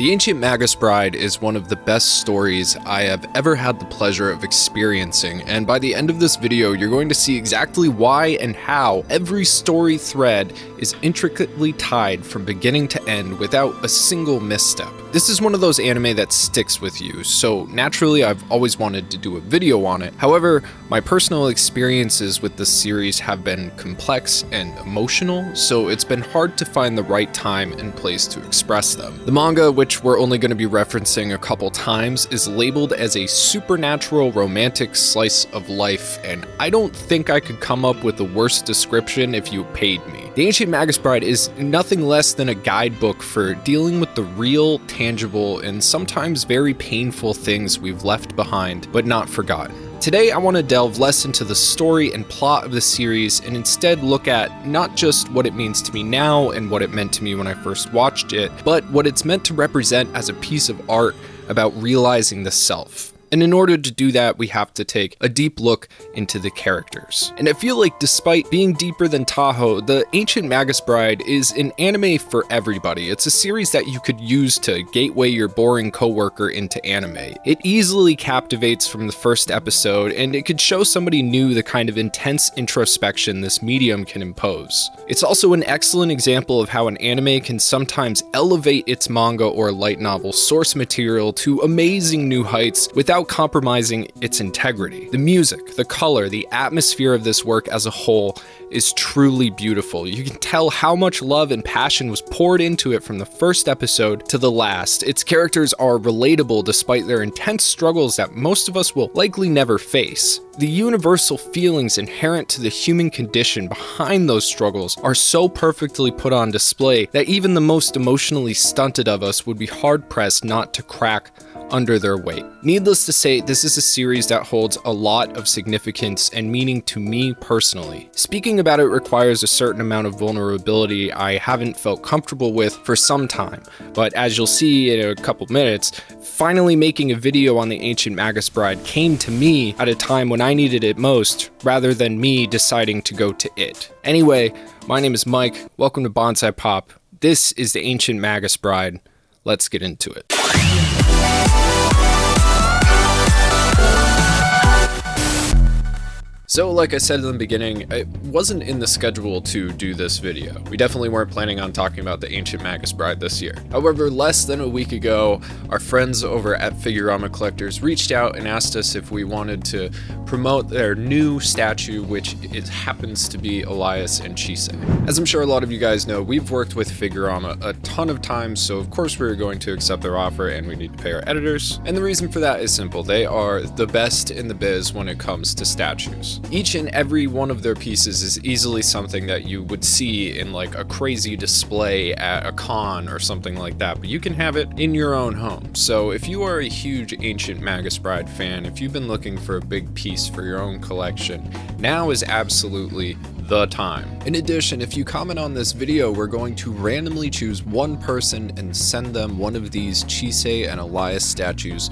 The Ancient Magus Bride is one of the best stories I have ever had the pleasure of experiencing, and by the end of this video, you're going to see exactly why and how every story thread is intricately tied from beginning to end without a single misstep. This is one of those anime that sticks with you, so naturally I've always wanted to do a video on it. However, my personal experiences with this series have been complex and emotional, so it's been hard to find the right time and place to express them. The manga, which we're only going to be referencing a couple times, is labeled as a supernatural romantic slice of life, and I don't think I could come up with a worse description if you paid me. The Ancient Magus Bride is nothing less than a guidebook for dealing with the real, tangible, and sometimes very painful things we've left behind but not forgotten. Today I want to delve less into the story and plot of the series and instead look at not just what it means to me now and what it meant to me when I first watched it, but what it's meant to represent as a piece of art about realizing the self. And in order to do that, we have to take a deep look into the characters. And I feel like despite being deeper than Tahoe, the Ancient Magus Bride is an anime for everybody. It's a series that you could use to gateway your boring coworker into anime. It easily captivates from the first episode, and it could show somebody new the kind of intense introspection this medium can impose. It's also an excellent example of how an anime can sometimes elevate its manga or light novel source material to amazing new heights without compromising its integrity. The music, the color, the atmosphere of this work as a whole is truly beautiful. You can tell how much love and passion was poured into it from the first episode to the last. Its characters are relatable despite their intense struggles that most of us will likely never face. The universal feelings inherent to the human condition behind those struggles are so perfectly put on display that even the most emotionally stunted of us would be hard-pressed not to crack under their weight. Needless to say, this is a series that holds a lot of significance and meaning to me personally. Speaking about it requires a certain amount of vulnerability I haven't felt comfortable with for some time, but as you'll see in a couple minutes, finally making a video on the Ancient Magus Bride came to me at a time when I needed it most, rather than me deciding to go to it. Anyway, my name is Mike, welcome to Bonsai Pop. This is the Ancient Magus Bride. Let's get into it. So like I said in the beginning, it wasn't in the schedule to do this video. We definitely weren't planning on talking about the Ancient Magus Bride this year. However, less than a week ago, our friends over at Figurama Collectors reached out and asked us if we wanted to promote their new statue, which happens to be Elias and Chise. As I'm sure a lot of you guys know, we've worked with Figurama a ton of times, so of course we were going to accept their offer and we need to pay our editors. And the reason for that is simple. They are the best in the biz when it comes to statues. Each and every one of their pieces is easily something that you would see in like a crazy display at a con or something like that, but you can have it in your own home. So if you are a huge Ancient Magus Bride fan, if you've been looking for a big piece for your own collection, now is absolutely the time. In addition, if you comment on this video, we're going to randomly choose one person and send them one of these Chise and Elias statues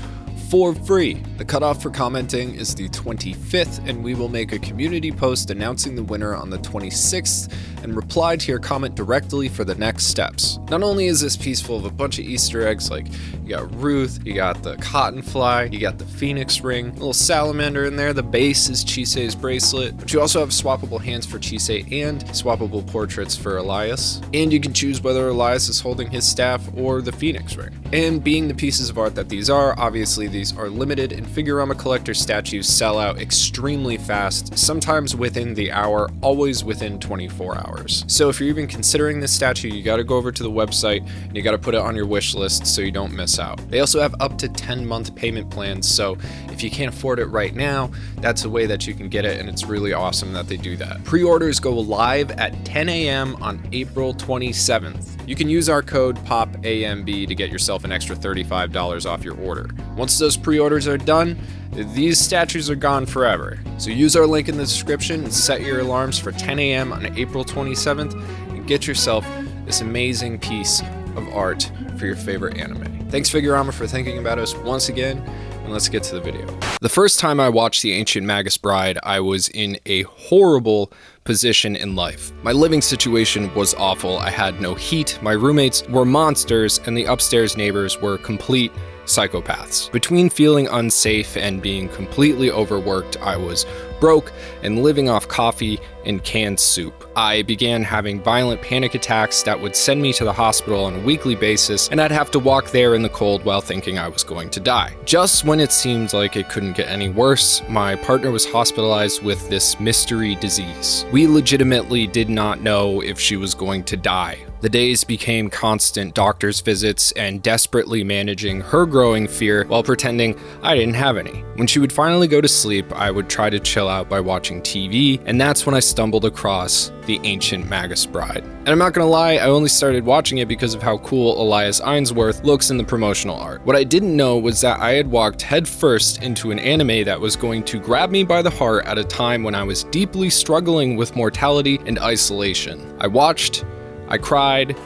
for free. The cutoff for commenting is the 25th, and we will make a community post announcing the winner on the 26th and reply to your comment directly for the next steps. Not only is this piece full of a bunch of Easter eggs, like you got Ruth, you got the cotton fly, you got the phoenix ring, a little salamander in there, the base is Chise's bracelet, but you also have swappable hands for Chise and swappable portraits for Elias. And you can choose whether Elias is holding his staff or the phoenix ring. And being the pieces of art that these are, obviously these are limited, and Figurama Collector statues sell out extremely fast, sometimes within the hour, always within 24 hours. So if you're even considering this statue, you gotta go over to the website and you gotta put it on your wish list so you don't miss out. They also have up to 10-month payment plans, so if you can't afford it right now, that's a way that you can get it, and it's really awesome that they do that. Pre-orders go live at 10 a.m. on April 27th. You can use our code POPAMB to get yourself an extra $35 off your order. Once those pre-orders are done, these statues are gone forever. So use our link in the description and set your alarms for 10 a.m. on April 27th and get yourself this amazing piece of art for your favorite anime. Thanks Figurama for thinking about us once again, and let's get to the video. The first time I watched the Ancient Magus Bride, I was in a horrible position in life. My living situation was awful. I had no heat, my roommates were monsters, and the upstairs neighbors were complete psychopaths. Between feeling unsafe and being completely overworked, I was broke and living off coffee and canned soup. I began having violent panic attacks that would send me to the hospital on a weekly basis, and I'd have to walk there in the cold while thinking I was going to die. Just when it seemed like it couldn't get any worse, my partner was hospitalized with this mystery disease. We legitimately did not know if she was going to die. The days became constant doctor's visits and desperately managing her growing fear while pretending I didn't have any. When she would finally go to sleep, I would try to chill out by watching TV, and that's when I stumbled across the Ancient Magus Bride. And I'm not gonna lie, I only started watching it because of how cool Elias looks in the promotional art. What I didn't know was that I had walked headfirst into an anime that was going to grab me by the heart at a time when I was deeply struggling with mortality and isolation. I watched, I cried,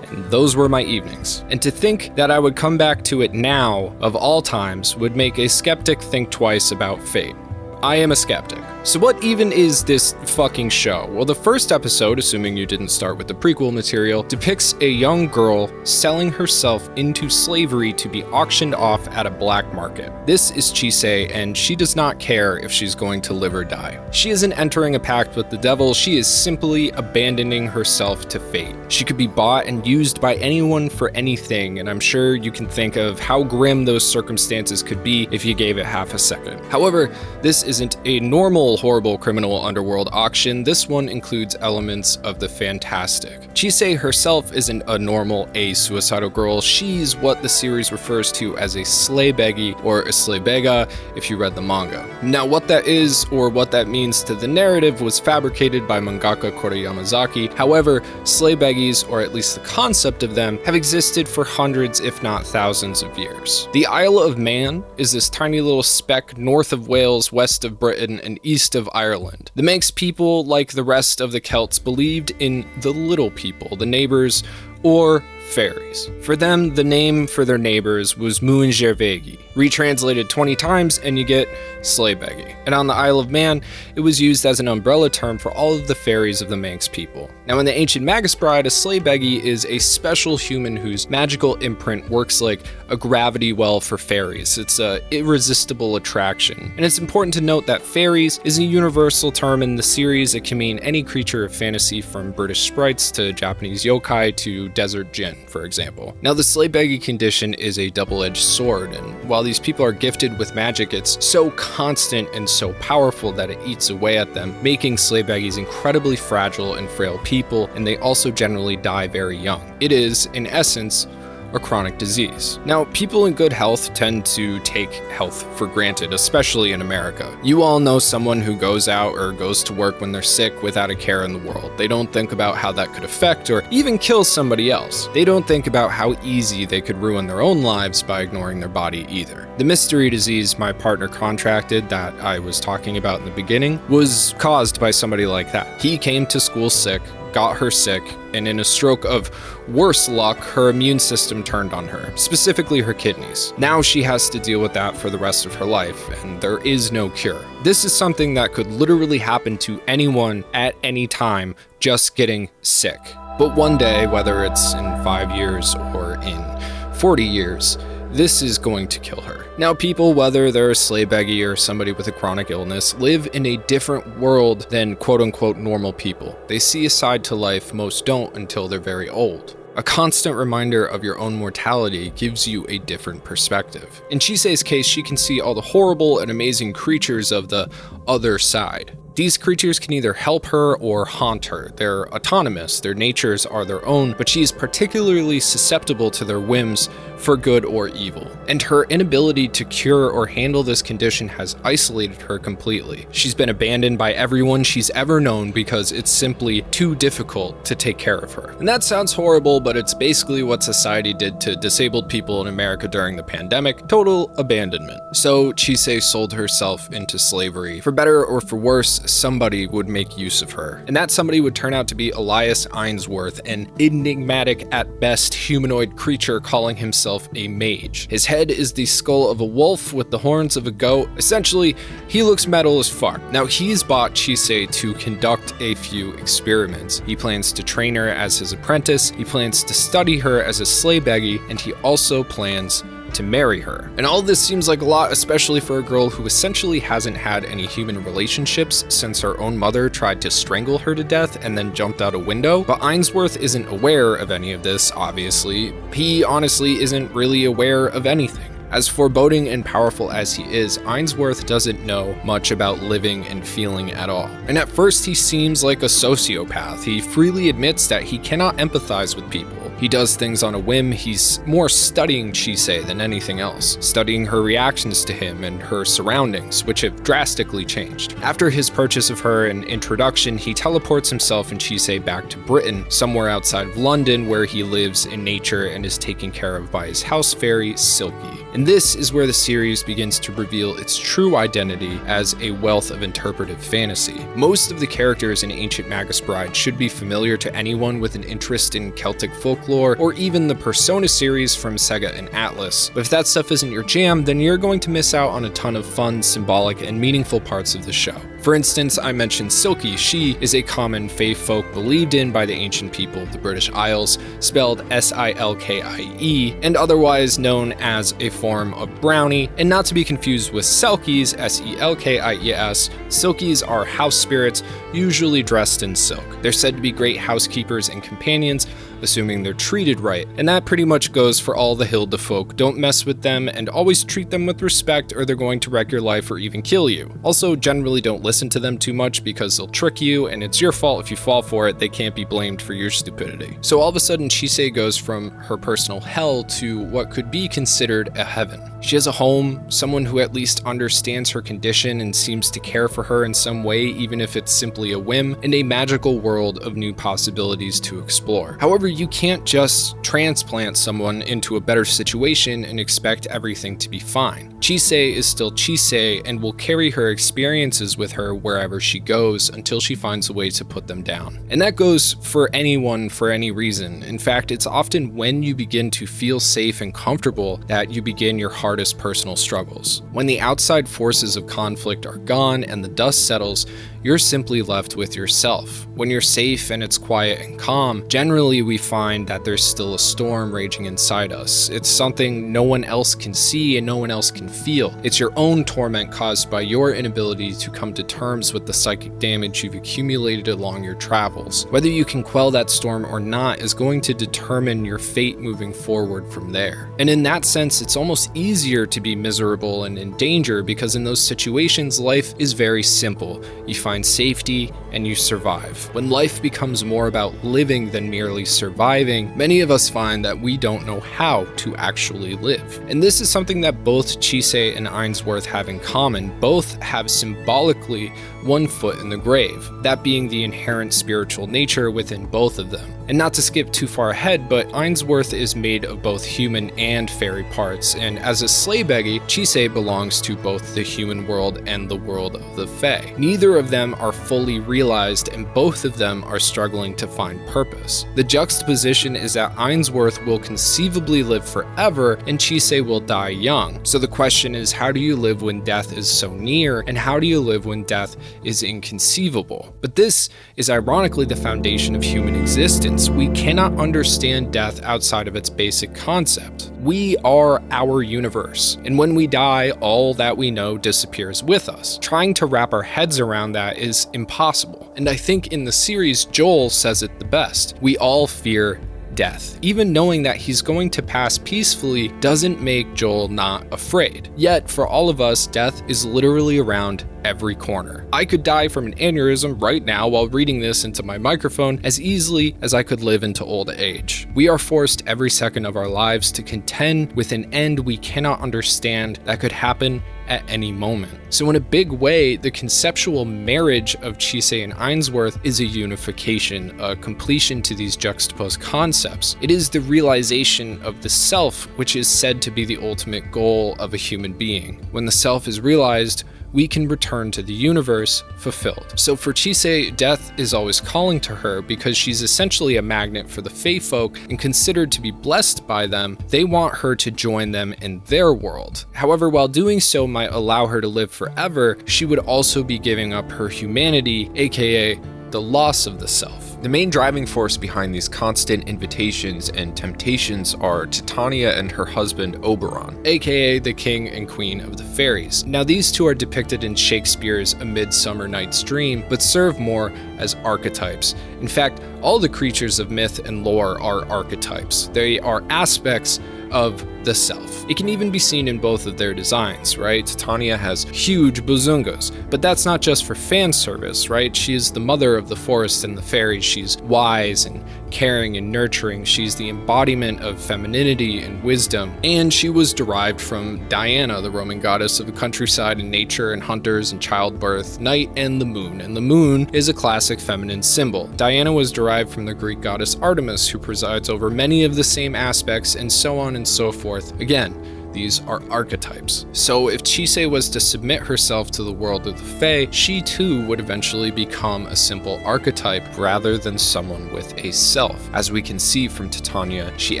and those were my evenings. And to think that I would come back to it now, of all times, would make a skeptic think twice about fate. I am a skeptic. So what even is this fucking show? Well, the first episode, assuming you didn't start with the prequel material, depicts a young girl selling herself into slavery to be auctioned off at a black market. This is Chise, and she does not care if she's going to live or die. She isn't entering a pact with the devil, she is simply abandoning herself to fate. She could be bought and used by anyone for anything, and I'm sure you can think of how grim those circumstances could be if you gave it half a second. However, this isn't a normal horrible criminal underworld auction. This one includes elements of the fantastic. Chise herself isn't a normal suicidal girl. She's what the series refers to as a sleigh Beggy or a sleigh Begga if you read the manga. Now what that is or what that means to the narrative was fabricated by mangaka Koro Yamazaki. However, sleigh Beggies, or at least the concept of them, have existed for hundreds if not thousands of years. The Isle of Man is this tiny little speck north of Wales, west of Britain, and east of Ireland. The Manx people, like the rest of the Celts, believed in the little people, the neighbors, or fairies. For them, the name for their neighbors was Muingervegi. Retranslated 20 times and you get sleigh Beggy. And on the Isle of Man, it was used as an umbrella term for all of the fairies of the Manx people. Now in the Ancient Magus Bride, a sleigh Beggy is a special human whose magical imprint works like a gravity well for fairies. It's an irresistible attraction. And it's important to note that fairies is a universal term in the series. It can mean any creature of fantasy, from British sprites to Japanese yokai to desert jinn, for example. Now the sleigh Beggy condition is a double-edged sword, and while these people are gifted with magic, it's so constant and so powerful that it eats away at them, making sleigh Beggies incredibly fragile and frail people, and they also generally die very young. It is, in essence, a chronic disease. Now, people in good health tend to take health for granted, especially in America. You all know someone who goes out or goes to work when they're sick without a care in the world. They don't think about how that could affect or even kill somebody else. They don't think about how easy they could ruin their own lives by ignoring their body either. The mystery disease my partner contracted that I was talking about in the beginning was caused by somebody like that. He came to school sick, got her sick, and in a stroke of worse luck, her immune system turned on her, specifically her kidneys. Now she has to deal with that for the rest of her life, and there is no cure. This is something that could literally happen to anyone at any time just getting sick. But one day, whether it's in 5 years or in 40 years, this is going to kill her. Now people, whether they're a sleigh Beggy or somebody with a chronic illness, live in a different world than quote-unquote normal people. They see a side to life most don't until they're very old. A constant reminder of your own mortality gives you a different perspective. In Chise's case, she can see all the horrible and amazing creatures of the other side. These creatures can either help her or haunt her. They're autonomous, their natures are their own, but she is particularly susceptible to their whims for good or evil. And her inability to cure or handle this condition has isolated her completely. She's been abandoned by everyone she's ever known because it's simply too difficult to take care of her. And that sounds horrible, but it's basically what society did to disabled people in America during the pandemic. Total abandonment. So Chise sold herself into slavery. For better or for worse, somebody would make use of her. And that somebody would turn out to be Elias Ainsworth, an enigmatic at best humanoid creature calling himself a mage. His head is the skull of a wolf with the horns of a goat. Essentially, he looks metal as fuck. Now, he's bought Chise to conduct a few experiments. He plans to train her as his apprentice, he plans to study her as a sleigh Beggy, and he also plans to marry her. And all this seems like a lot, especially for a girl who essentially hasn't had any human relationships since her own mother tried to strangle her to death and then jumped out a window. But Ainsworth isn't aware of any of this, obviously. He honestly isn't really aware of anything. As foreboding and powerful as he is, Ainsworth doesn't know much about living and feeling at all. And at first he seems like a sociopath. He freely admits that he cannot empathize with people. He does things on a whim. He's more studying Chise than anything else, studying her reactions to him and her surroundings, which have drastically changed. After his purchase of her and introduction, he teleports himself and Chise back to Britain, somewhere outside of London, where he lives in nature and is taken care of by his house fairy, Silky. And this is where the series begins to reveal its true identity as a wealth of interpretive fantasy. Most of the characters in Ancient Magus Bride should be familiar to anyone with an interest in Celtic folklore, or even the Persona series from Sega and Atlas. But if that stuff isn't your jam, then you're going to miss out on a ton of fun, symbolic, and meaningful parts of the show. For instance, I mentioned Silky. She is a common fae folk believed in by the ancient people of the British Isles, spelled Silkie, and otherwise known as a form of brownie, and not to be confused with Selkies, Selkies. Silkies are house spirits, usually dressed in silk. They're said to be great housekeepers and companions, assuming they're treated right. And that pretty much goes for all the Hilda folk. Don't mess with them and always treat them with respect, or they're going to wreck your life or even kill you. Also, generally don't listen to them too much because they'll trick you, and it's your fault if you fall for it. They can't be blamed for your stupidity. So all of a sudden, Chise goes from her personal hell to what could be considered a heaven. She has a home, someone who at least understands her condition and seems to care for her in some way, even if it's simply a whim, and a magical world of new possibilities to explore. However, you can't just transplant someone into a better situation and expect everything to be fine. Chise is still Chise and will carry her experiences with her wherever she goes until she finds a way to put them down. And that goes for anyone for any reason. In fact, it's often when you begin to feel safe and comfortable that you begin your hardest personal struggles. When the outside forces of conflict are gone and the dust settles, you're simply left with yourself. When you're safe and it's quiet and calm, generally we find that there's still a storm raging inside us. It's something no one else can see and no one else can feel. It's your own torment caused by your inability to come to terms with the psychic damage you've accumulated along your travels. Whether you can quell that storm or not is going to determine your fate moving forward from there. And in that sense, it's almost easier to be miserable and in danger because in those situations, life is very simple. You find safety and you survive. When life becomes more about living than merely surviving, many of us find that we don't know how to actually live. And this is something that both Chise and Ainsworth have in common. Both have symbolically one foot in the grave, that being the inherent spiritual nature within both of them. And not to skip too far ahead, but Ainsworth is made of both human and fairy parts, and as a sleigh Beggy, Chise belongs to both the human world and the world of the fae. Neither of them are fully realized, and both of them are struggling to find purpose. The juxtaposition is that Ainsworth will conceivably live forever, and Chise will die young. So the question is, how do you live when death is so near, and how do you live when death is inconceivable? But this is ironically the foundation of human existence. We cannot understand death outside of its basic concept. We are our universe, and when we die, all that we know disappears with us. Trying to wrap our heads around that is impossible, and I think in the series, Joel says it the best. We all fear death. Even knowing that he's going to pass peacefully doesn't make Joel not afraid. Yet, for all of us, death is literally around every corner. I could die from an aneurysm right now while reading this into my microphone as easily as I could live into old age. We are forced every second of our lives to contend with an end we cannot understand that could happen at any moment. So in a big way, the conceptual marriage of Chise and Ainsworth is a unification, a completion to these juxtaposed concepts. It is the realization of the self, which is said to be the ultimate goal of a human being. When the self is realized, we can return to the universe fulfilled. So for Chise, death is always calling to her because she's essentially a magnet for the Fae folk and considered to be blessed by them. They want her to join them in their world. However, while doing so might allow her to live forever, she would also be giving up her humanity, aka the loss of the self. The main driving force behind these constant invitations and temptations are Titania and her husband Oberon, aka the king and queen of the fairies. Now these two are depicted in Shakespeare's A Midsummer Night's Dream, but serve more as archetypes. In fact, all the creatures of myth and lore are archetypes. They are aspects of the self. It can even be seen in both of their designs, right? Titania has huge buzungos, but that's not just for fan service, right? She is the mother of the forest and the fairies. She's wise and caring and nurturing. She's the embodiment of femininity and wisdom, and she was derived from Diana, the Roman goddess of the countryside and nature and hunters and childbirth, night and the moon is a classic feminine symbol. Diana was derived from the Greek goddess Artemis, who presides over many of the same aspects, and so on and so forth. Again, these are archetypes. So if Chise was to submit herself to the world of the Fae, she too would eventually become a simple archetype rather than someone with a self. As we can see from Titania, she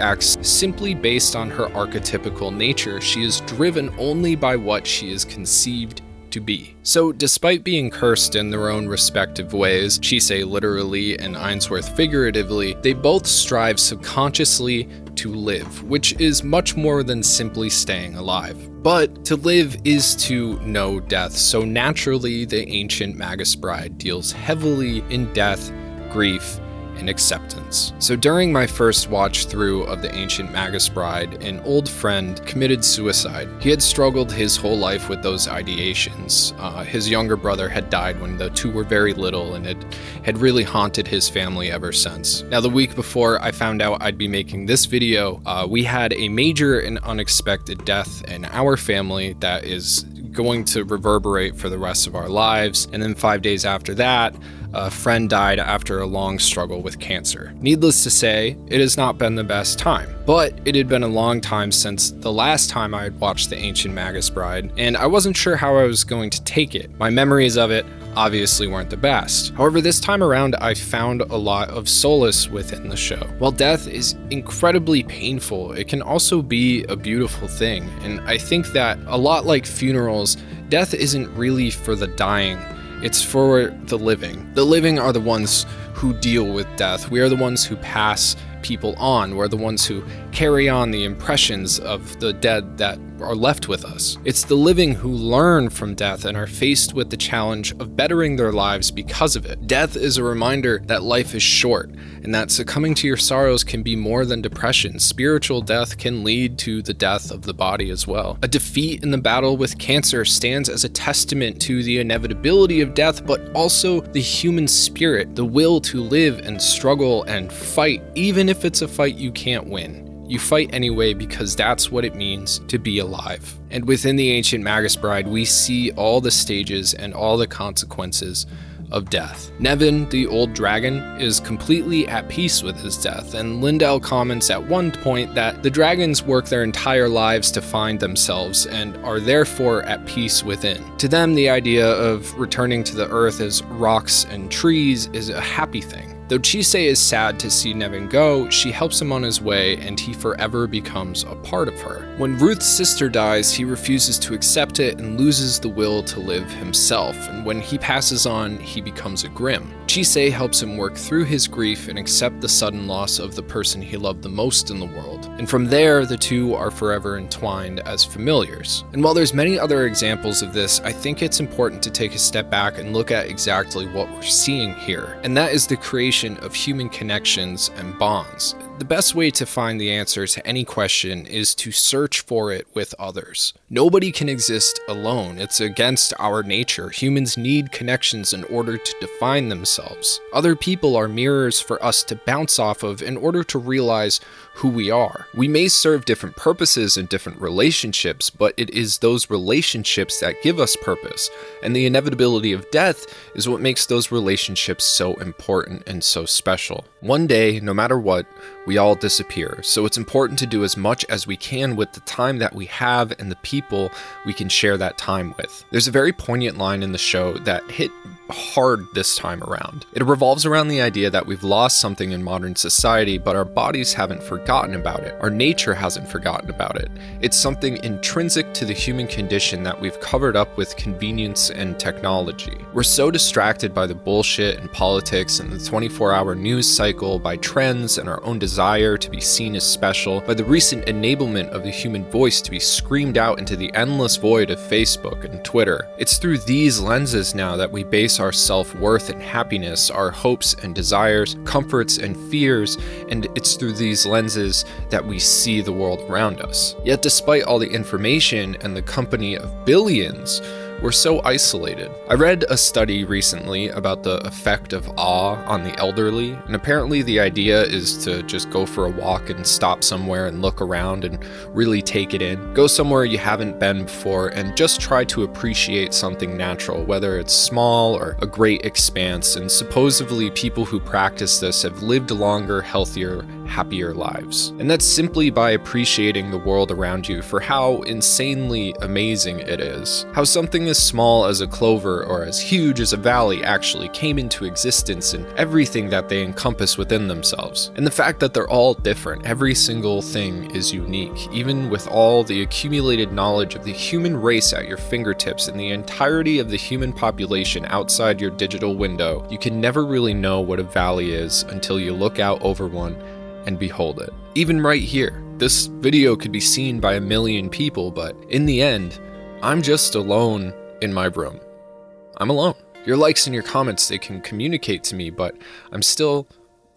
acts simply based on her archetypical nature. She is driven only by what she is conceived to be. So despite being cursed in their own respective ways, Chise literally and Ainsworth figuratively, they both strive subconsciously to live, which is much more than simply staying alive. But to live is to know death, so naturally the Ancient Magus Bride deals heavily in death, grief, and acceptance. So during my first watch through of the Ancient Magus Bride, an old friend committed suicide. He had struggled his whole life with those ideations. His younger brother had died when the two were very little, and it had really haunted his family ever since. Now, the week before I found out I'd be making this video, we had a major and unexpected death in our family that is going to reverberate for the rest of our lives. And then 5 days after that, a friend died after a long struggle with cancer. Needless to say, it has not been the best time, but it had been a long time since the last time I had watched the Ancient Magus Bride, and I wasn't sure how I was going to take it. My memories of it obviously weren't the best. However, this time around, I found a lot of solace within the show. While death is incredibly painful, it can also be a beautiful thing, and I think that a lot like funerals, death isn't really for the dying. It's for the living. The living are the ones who deal with death. We are the ones who pass people on. We're the ones who carry on the impressions of the dead that are left with us. It's the living who learn from death and are faced with the challenge of bettering their lives because of it. Death is a reminder that life is short and that succumbing to your sorrows can be more than depression. Spiritual death can lead to the death of the body as well. A defeat in the battle with cancer stands as a testament to the inevitability of death, but also the human spirit, the will to live and struggle and fight, even if it's a fight you can't win. You fight anyway because that's what it means to be alive. And within the Ancient Magus Bride, we see all the stages and all the consequences of death. Nevin, the old dragon, is completely at peace with his death, and Lindell comments at one point that the dragons work their entire lives to find themselves and are therefore at peace within. To them, the idea of returning to the earth as rocks and trees is a happy thing. Though Chise is sad to see Nevin go, she helps him on his way and he forever becomes a part of her. When Ruth's sister dies, he refuses to accept it and loses the will to live himself, and when he passes on, he becomes a Grimm. Chise helps him work through his grief and accept the sudden loss of the person he loved the most in the world. And from there, the two are forever entwined as familiars. And while there's many other examples of this, I think it's important to take a step back and look at exactly what we're seeing here. And that is the creation of human connections and bonds. The best way to find the answer to any question is to search for it with others. Nobody can exist alone. It's against our nature. Humans need connections in order to define themselves. Other people are mirrors for us to bounce off of in order to realize who we are. We may serve different purposes in different relationships, but it is those relationships that give us purpose, and the inevitability of death is what makes those relationships so important and so special. One day, no matter what, we all disappear, so it's important to do as much as we can with the time that we have and the people we can share that time with. There's a very poignant line in the show that hit hard this time around. It revolves around the idea that we've lost something in modern society, but our bodies haven't forgotten about it. Our nature hasn't forgotten about it. It's something intrinsic to the human condition that we've covered up with convenience and technology. We're so distracted by the bullshit and politics and the 24-hour news cycle, by trends and our own desire to be seen as special, by the recent enablement of the human voice to be screamed out into the endless void of Facebook and Twitter. It's through these lenses now that we base our self-worth and happiness, our hopes and desires, comforts and fears, and it's through these lenses that we see the world around us. Yet despite all the information and the company of billions, we're so isolated. I read a study recently about the effect of awe on the elderly, and apparently the idea is to just go for a walk and stop somewhere and look around and really take it in. Go somewhere you haven't been before and just try to appreciate something natural, whether it's small or a great expanse, and supposedly people who practice this have lived longer, healthier, happier lives. And that's simply by appreciating the world around you for how insanely amazing it is. How something as small as a clover or as huge as a valley actually came into existence, and everything that they encompass within themselves. And the fact that they're all different, every single thing is unique. Even with all the accumulated knowledge of the human race at your fingertips and the entirety of the human population outside your digital window, you can never really know what a valley is until you look out over one and behold it. Even right here, this video could be seen by 1 million people, but in the end, I'm just alone in my room. I'm alone. Your likes and your comments, they can communicate to me, but I'm still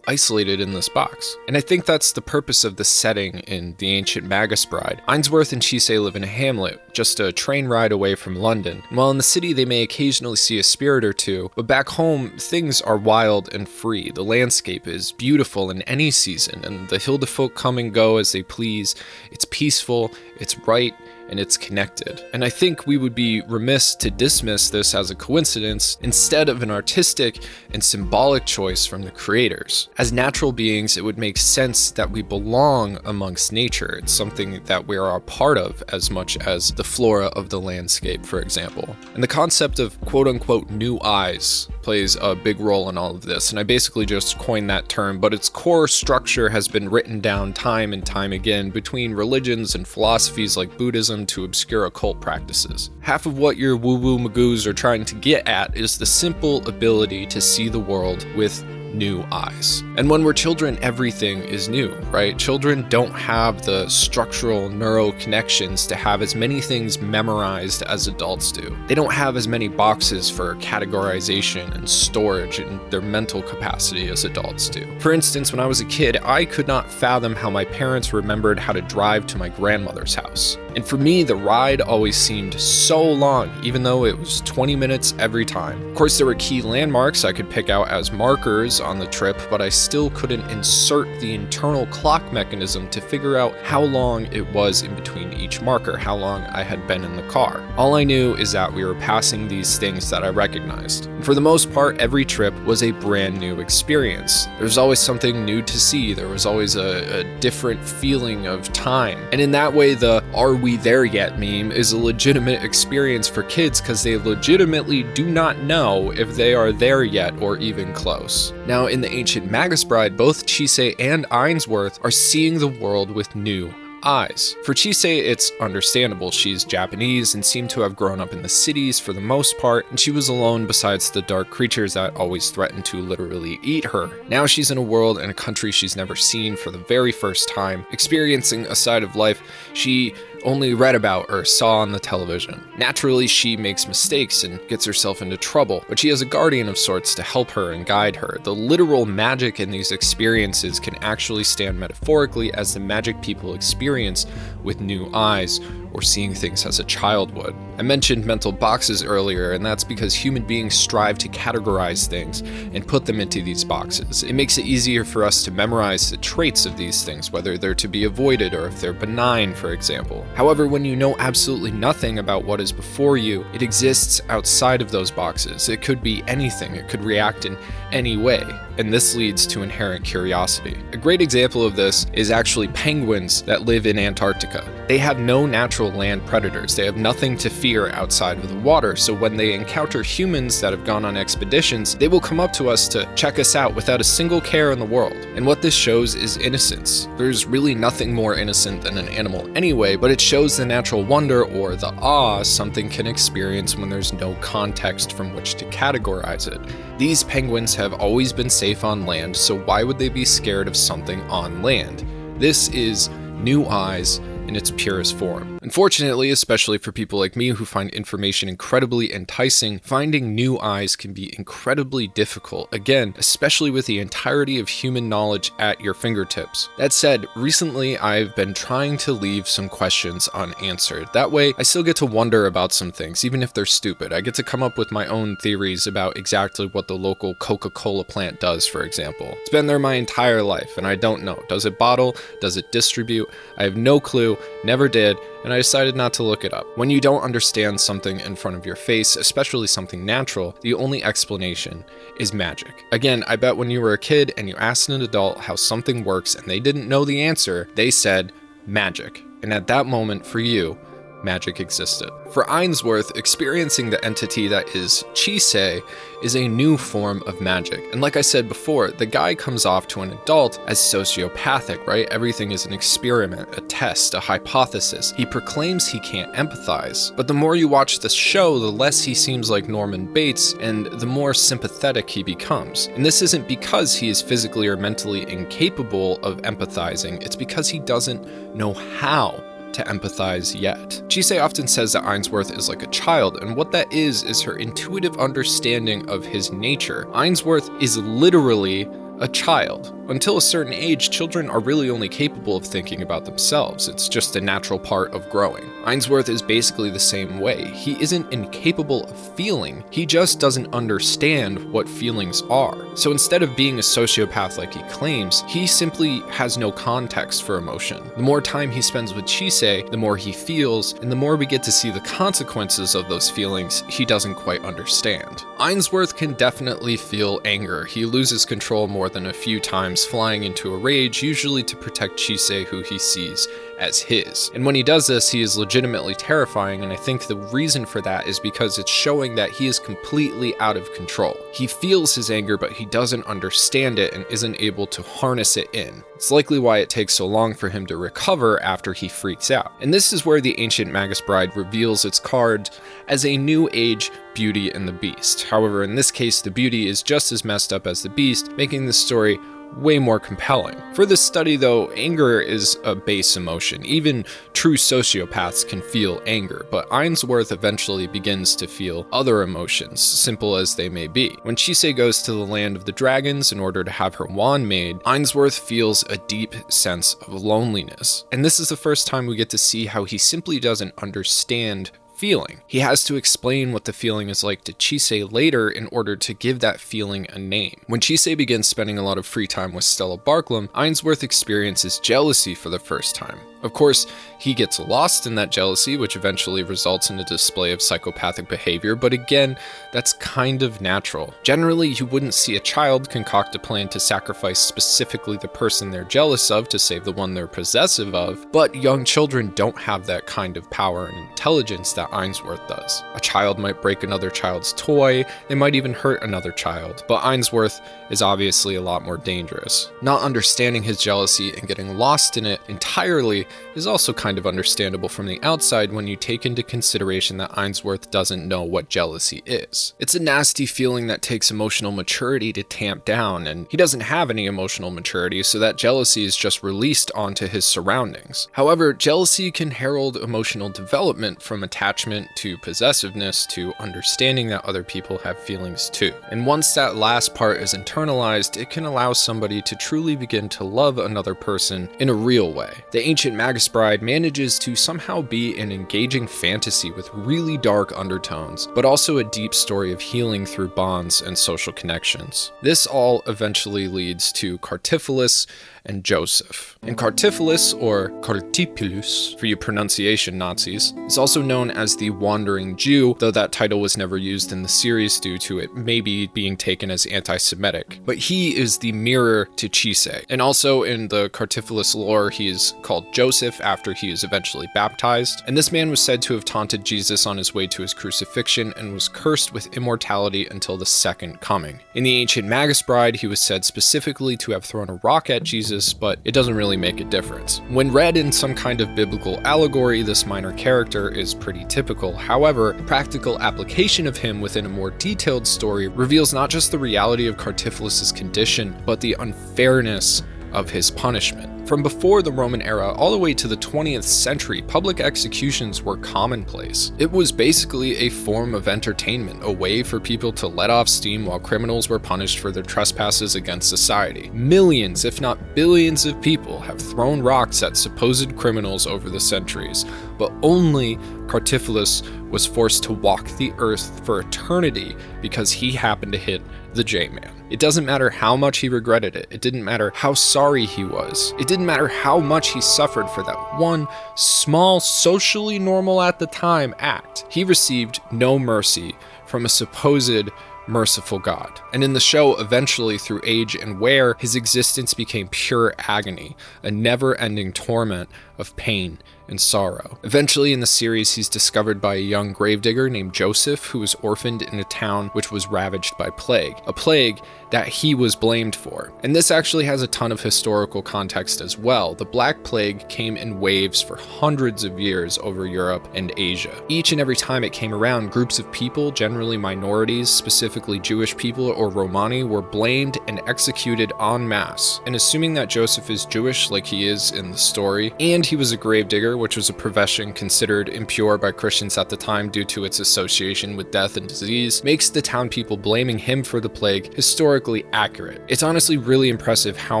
isolated in this box. And I think that's the purpose of the setting in The Ancient Magus Bride. Ainsworth and Chise live in a hamlet, just a train ride away from London. And while in the city they may occasionally see a spirit or two, but back home things are wild and free. The landscape is beautiful in any season, and the Hildefolk come and go as they please. It's peaceful, it's right, and it's connected. And I think we would be remiss to dismiss this as a coincidence instead of an artistic and symbolic choice from the creators. As natural beings, it would make sense that we belong amongst nature. It's something that we are a part of as much as the flora of the landscape, for example. And the concept of quote-unquote new eyes plays a big role in all of this, and I basically just coined that term, but its core structure has been written down time and time again between religions and philosophies like Buddhism to obscure occult practices. Half of what your woo-woo magoos are trying to get at is the simple ability to see the world with new eyes. And when we're children, everything is new, right? Children don't have the structural neural connections to have as many things memorized as adults do. They don't have as many boxes for categorization and storage in their mental capacity as adults do. For instance, when I was a kid, I could not fathom how my parents remembered how to drive to my grandmother's house. And for me, the ride always seemed so long, even though it was 20 minutes every time. Of course, there were key landmarks I could pick out as markers on the trip, but I still couldn't insert the internal clock mechanism to figure out how long it was in between each marker, how long I had been in the car. All I knew is that we were passing these things that I recognized. And for the most part, every trip was a brand new experience. There was always something new to see. There was always a different feeling of time. And in that way, the "Are we there yet" meme is a legitimate experience for kids because they legitimately do not know if they are there yet or even close. Now, in The Ancient Magus Bride, both Chise and Ainsworth are seeing the world with new eyes. For Chise, it's understandable. She's Japanese and seemed to have grown up in the cities for the most part, and she was alone besides the dark creatures that always threatened to literally eat her. Now she's in a world and a country she's never seen for the very first time, experiencing a side of life she only read about or saw on the television. Naturally, she makes mistakes and gets herself into trouble, but she has a guardian of sorts to help her and guide her. The literal magic in these experiences can actually stand metaphorically as the magic people experience with new eyes, or seeing things as a child would. I mentioned mental boxes earlier, and that's because human beings strive to categorize things and put them into these boxes. It makes it easier for us to memorize the traits of these things, whether they're to be avoided or if they're benign, for example. However, when you know absolutely nothing about what is before you, it exists outside of those boxes. It could be anything. It could react in any way, and this leads to inherent curiosity. A great example of this is actually penguins that live in Antarctica. They have no natural land predators. They have nothing to fear outside of the water, so when they encounter humans that have gone on expeditions, they will come up to us to check us out without a single care in the world. And what this shows is innocence. There's really nothing more innocent than an animal anyway, but it shows the natural wonder or the awe something can experience when there's no context from which to categorize it. These penguins have always been safe on land, so why would they be scared of something on land? This is new eyes in its purest form. Unfortunately, especially for people like me who find information incredibly enticing, finding new eyes can be incredibly difficult, again, especially with the entirety of human knowledge at your fingertips. That said, recently I've been trying to leave some questions unanswered. That way, I still get to wonder about some things, even if they're stupid. I get to come up with my own theories about exactly what the local Coca-Cola plant does, for example. It's been there my entire life, and I don't know. Does it bottle? Does it distribute? I have no clue, never did, and I decided not to look it up. When you don't understand something in front of your face, especially something natural, the only explanation is magic. Again, I bet when you were a kid and you asked an adult how something works and they didn't know the answer, they said magic. And at that moment, for you, magic existed. For Ainsworth, experiencing the entity that is Chise is a new form of magic. And like I said before, the guy comes off to an adult as sociopathic, right? Everything is an experiment, a test, a hypothesis. He proclaims he can't empathize. But the more you watch the show, the less he seems like Norman Bates and the more sympathetic he becomes. And this isn't because he is physically or mentally incapable of empathizing, it's because he doesn't know how to empathize yet. Chise often says that Ainsworth is like a child, and what that is her intuitive understanding of his nature. Ainsworth is literally a child. Until a certain age, children are really only capable of thinking about themselves. It's just a natural part of growing. Ainsworth is basically the same way. He isn't incapable of feeling, he just doesn't understand what feelings are. So instead of being a sociopath like he claims, he simply has no context for emotion. The more time he spends with Chise, the more he feels, and the more we get to see the consequences of those feelings he doesn't quite understand. Ainsworth can definitely feel anger. He loses control more than a few times, flying into a rage, usually to protect Chise, who he sees as his. And when he does this, he is legitimately terrifying, and I think the reason for that is because it's showing that he is completely out of control. He feels his anger, but he doesn't understand it and isn't able to harness it in. It's likely why it takes so long for him to recover after he freaks out. And this is where the Ancient Magus Bride reveals its card as a new age Beauty and the Beast. However, in this case, the Beauty is just as messed up as the Beast, making the story way more compelling. For this study though, anger is a base emotion. Even true sociopaths can feel anger, but Ainsworth eventually begins to feel other emotions, simple as they may be. When Chise goes to the land of the dragons in order to have her wand made, Ainsworth feels a deep sense of loneliness. And this is the first time we get to see how he simply doesn't understand feeling. He has to explain what the feeling is like to Chise later in order to give that feeling a name. When Chise begins spending a lot of free time with Stella Barklam, Ainsworth experiences jealousy for the first time. Of course, he gets lost in that jealousy, which eventually results in a display of psychopathic behavior, but again, that's kind of natural. Generally, you wouldn't see a child concoct a plan to sacrifice specifically the person they're jealous of to save the one they're possessive of, but young children don't have that kind of power and intelligence that Ainsworth does. A child might break another child's toy, they might even hurt another child, but Ainsworth is obviously a lot more dangerous. Not understanding his jealousy and getting lost in it entirely is also kind of understandable from the outside when you take into consideration that Ainsworth doesn't know what jealousy is. It's a nasty feeling that takes emotional maturity to tamp down, and he doesn't have any emotional maturity, so that jealousy is just released onto his surroundings. However, jealousy can herald emotional development from attachment to possessiveness to understanding that other people have feelings too. And once that last part is internalized, it can allow somebody to truly begin to love another person in a real way. The Ancient Magus Bride manages to somehow be an engaging fantasy with really dark undertones, but also a deep story of healing through bonds and social connections. This all eventually leads to Cartiphilus and Joseph. And Cartiphilus, or Cartipulus for you pronunciation Nazis, is also known as the Wandering Jew, though that title was never used in the series due to it maybe being taken as anti-Semitic. But he is the mirror to Chise. And also in the Cartiphilus lore, he is called Joseph after he is eventually baptized. And this man was said to have taunted Jesus on his way to his crucifixion and was cursed with immortality until the second coming. In the Ancient Magus Bride, he was said specifically to have thrown a rock at Jesus, but it doesn't really make a difference. When read in some kind of biblical allegory, this minor character is pretty typical. However, practical application of him within a more detailed story reveals not just the reality of Cartiphilus's condition, but the unfairness of his punishment. From before the Roman era all the way to the 20th century, public executions were commonplace. It was basically a form of entertainment, a way for people to let off steam while criminals were punished for their trespasses against society. Millions, if not billions of people have thrown rocks at supposed criminals over the centuries, but only Cartiphilus was forced to walk the earth for eternity because he happened to hit the J-Man. It doesn't matter how much he regretted it. It didn't matter how sorry he was. It didn't matter how much he suffered for that one small, socially normal at the time act. He received no mercy from a supposed merciful God. And in the show, eventually through age and wear, his existence became pure agony, a never-ending torment of pain and sorrow. Eventually in the series, he's discovered by a young gravedigger named Joseph, who was orphaned in a town which was ravaged by plague, a plague that he was blamed for. And this actually has a ton of historical context as well. The Black Plague came in waves for hundreds of years over Europe and Asia. Each and every time it came around, groups of people, generally minorities, specifically Jewish people or Romani, were blamed and executed en masse. And assuming that Joseph is Jewish like he is in the story, and he was a gravedigger, which was a profession considered impure by Christians at the time due to its association with death and disease, makes the town people blaming him for the plague historically accurate. It's honestly really impressive how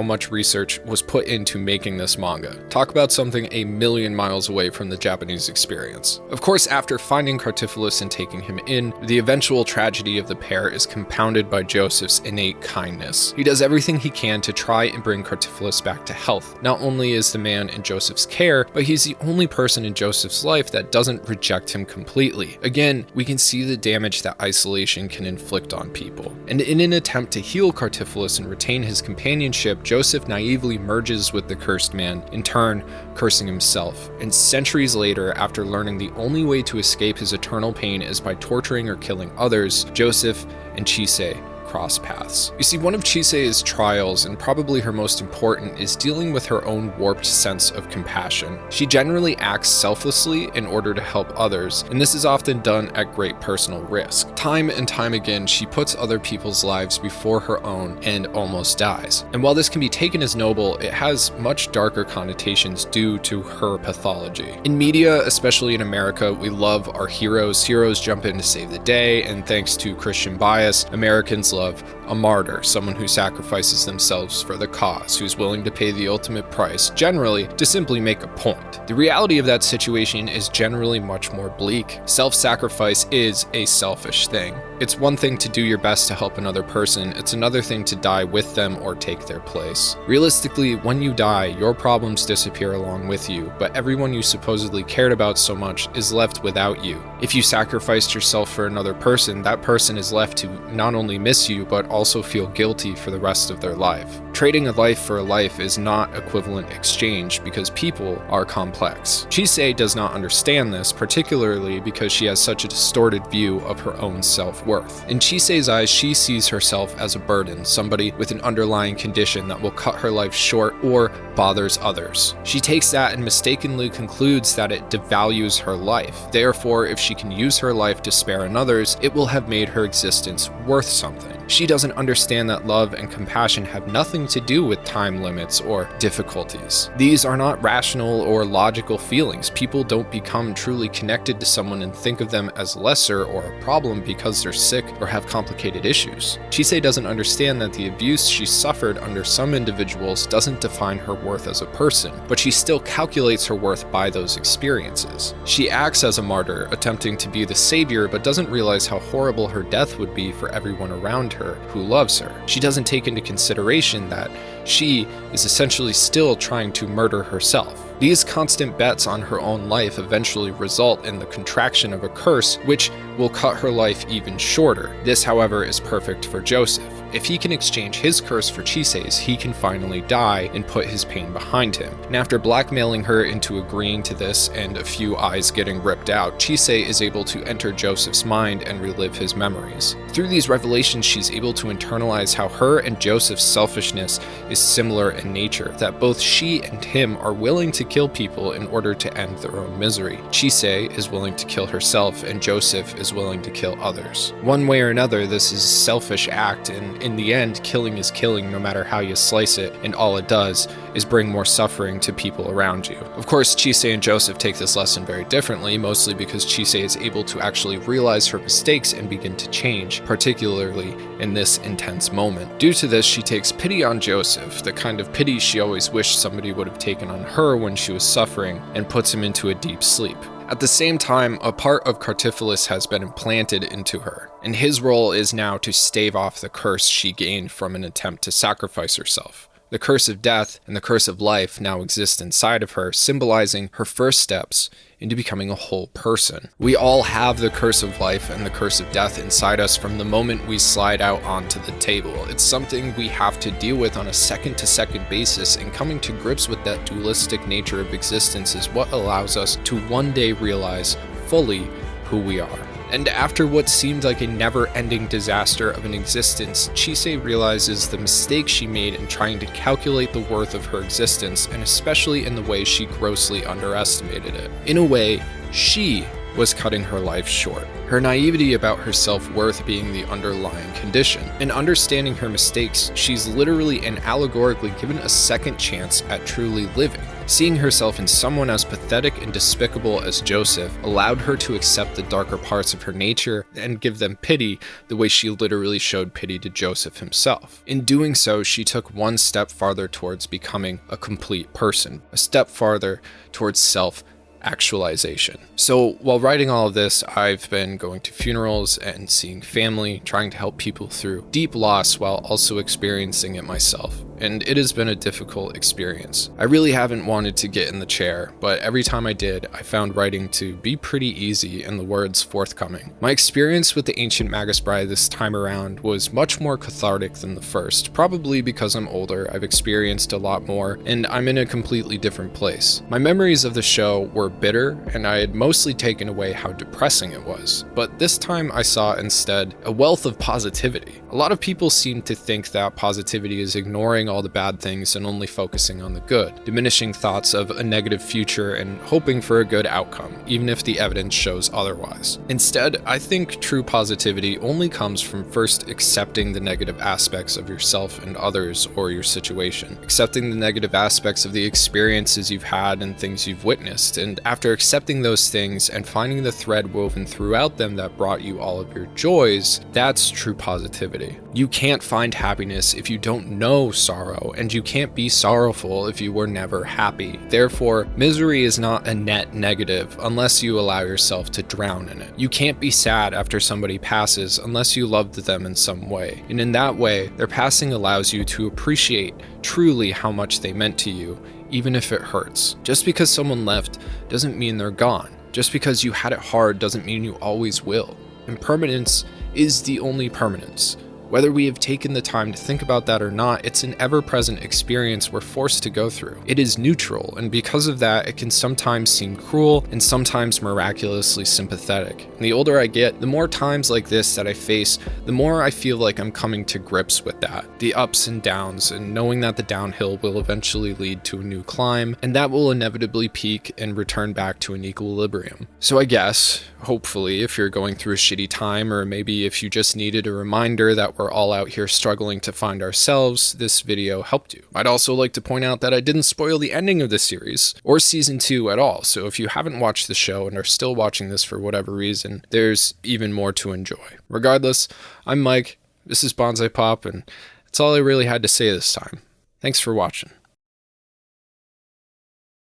much research was put into making this manga. Talk about something a million miles away from the Japanese experience. Of course, after finding Cartiphilus and taking him in, the eventual tragedy of the pair is compounded by Joseph's innate kindness. He does everything he can to try and bring Cartiphilus back to health. Not only is the man in Joseph's care, but he's the only person in Joseph's life that doesn't reject him completely. Again, we can see the damage that isolation can inflict on people. And in an attempt to heal Cartiphilus and retain his companionship, Joseph naively merges with the cursed man, in turn cursing himself. And centuries later, after learning the only way to escape his eternal pain is by torturing or killing others, Joseph and Chise cross paths. You see, one of Chise's trials, and probably her most important, is dealing with her own warped sense of compassion. She generally acts selflessly in order to help others, and this is often done at great personal risk. Time and time again, she puts other people's lives before her own and almost dies. And while this can be taken as noble, it has much darker connotations due to her pathology. In media, especially in America, we love our heroes. Heroes jump in to save the day, and thanks to Christian bias, Americans love a martyr, someone who sacrifices themselves for the cause, who's willing to pay the ultimate price, generally to simply make a point. The reality of that situation is generally much more bleak. Self-sacrifice is a selfish thing. It's one thing to do your best to help another person, it's another thing to die with them or take their place. Realistically, when you die, your problems disappear along with you, but everyone you supposedly cared about so much is left without you. If you sacrificed yourself for another person, that person is left to not only miss you, but also feel guilty for the rest of their life. Trading a life for a life is not equivalent exchange because people are complex. Chise does not understand this, particularly because she has such a distorted view of her own self-worth. In Chise's eyes, she sees herself as a burden, somebody with an underlying condition that will cut her life short or bothers others. She takes that and mistakenly concludes that it devalues her life. Therefore, if she can use her life to spare another's, it will have made her existence worth something. She doesn't understand that love and compassion have nothing to do with time limits or difficulties. These are not rational or logical feelings. People don't become truly connected to someone and think of them as lesser or a problem because they're sick or have complicated issues. Chise doesn't understand that the abuse she suffered under some individuals doesn't define her worth as a person, but she still calculates her worth by those experiences. She acts as a martyr, attempting to be the savior, but doesn't realize how horrible her death would be for everyone around her who loves her. She doesn't take into consideration that she is essentially still trying to murder herself. These constant bets on her own life eventually result in the contraction of a curse, which will cut her life even shorter. This, however, is perfect for Joseph. If he can exchange his curse for Chise's, he can finally die and put his pain behind him. And after blackmailing her into agreeing to this and a few eyes getting ripped out, Chise is able to enter Joseph's mind and relive his memories. Through these revelations, she's able to internalize how her and Joseph's selfishness is similar in nature, that both she and him are willing to kill people in order to end their own misery. Chise is willing to kill herself, and Joseph is willing to kill others. One way or another, this is a selfish act, and in the end, killing is killing no matter how you slice it, and all it does is bring more suffering to people around you. Of course, Chise and Joseph take this lesson very differently, mostly because Chise is able to actually realize her mistakes and begin to change, particularly in this intense moment. Due to this, she takes pity on Joseph, the kind of pity she always wished somebody would have taken on her when she was suffering, and puts him into a deep sleep. At the same time, a part of Cartiphilus has been implanted into her, and his role is now to stave off the curse she gained from an attempt to sacrifice herself. The curse of death and the curse of life now exist inside of her, symbolizing her first steps into becoming a whole person. We all have the curse of life and the curse of death inside us from the moment we slide out onto the table. It's something we have to deal with on a second-to-second basis, and coming to grips with that dualistic nature of existence is what allows us to one day realize fully who we are. And after what seemed like a never-ending disaster of an existence, Chise realizes the mistake she made in trying to calculate the worth of her existence, and especially in the way she grossly underestimated it. In a way, she was cutting her life short. Her naivety about her self-worth being the underlying condition. In understanding her mistakes, she's literally and allegorically given a second chance at truly living. Seeing herself in someone as pathetic and despicable as Joseph allowed her to accept the darker parts of her nature and give them pity the way she literally showed pity to Joseph himself. In doing so, she took one step farther towards becoming a complete person, a step farther towards self-actualization. So while writing all of this, I've been going to funerals and seeing family, trying to help people through deep loss while also experiencing it myself. And it has been a difficult experience. I really haven't wanted to get in the chair, but every time I did, I found writing to be pretty easy and the words forthcoming. My experience with the Ancient Magus Bride this time around was much more cathartic than the first, probably because I'm older, I've experienced a lot more, and I'm in a completely different place. My memories of the show were bitter, and I had mostly taken away how depressing it was, but this time I saw instead a wealth of positivity. A lot of people seem to think that positivity is ignoring all the bad things and only focusing on the good, diminishing thoughts of a negative future and hoping for a good outcome, even if the evidence shows otherwise. Instead, I think true positivity only comes from first accepting the negative aspects of yourself and others or your situation, accepting the negative aspects of the experiences you've had and things you've witnessed, and after accepting those things and finding the thread woven throughout them that brought you all of your joys, that's true positivity. You can't find happiness if you don't know sorrow, and you can't be sorrowful if you were never happy. Therefore, misery is not a net negative unless you allow yourself to drown in it. You can't be sad after somebody passes unless you loved them in some way, and in that way, their passing allows you to appreciate truly how much they meant to you, even if it hurts. Just because someone left doesn't mean they're gone. Just because you had it hard doesn't mean you always will. Impermanence is the only permanence. Whether we have taken the time to think about that or not, it's an ever-present experience we're forced to go through. It is neutral, and because of that, it can sometimes seem cruel and sometimes miraculously sympathetic. And the older I get, the more times like this that I face, the more I feel like I'm coming to grips with that. The ups and downs, and knowing that the downhill will eventually lead to a new climb, and that will inevitably peak and return back to an equilibrium. So I guess, hopefully, if you're going through a shitty time, or maybe if you just needed a reminder that that we're all out here struggling to find ourselves, this video helped you. I'd also like to point out that I didn't spoil the ending of this series, or season 2 at all, so if you haven't watched the show and are still watching this for whatever reason, there's even more to enjoy. Regardless, I'm Mike, this is Bonsai Pop, and that's all I really had to say this time. Thanks for watching.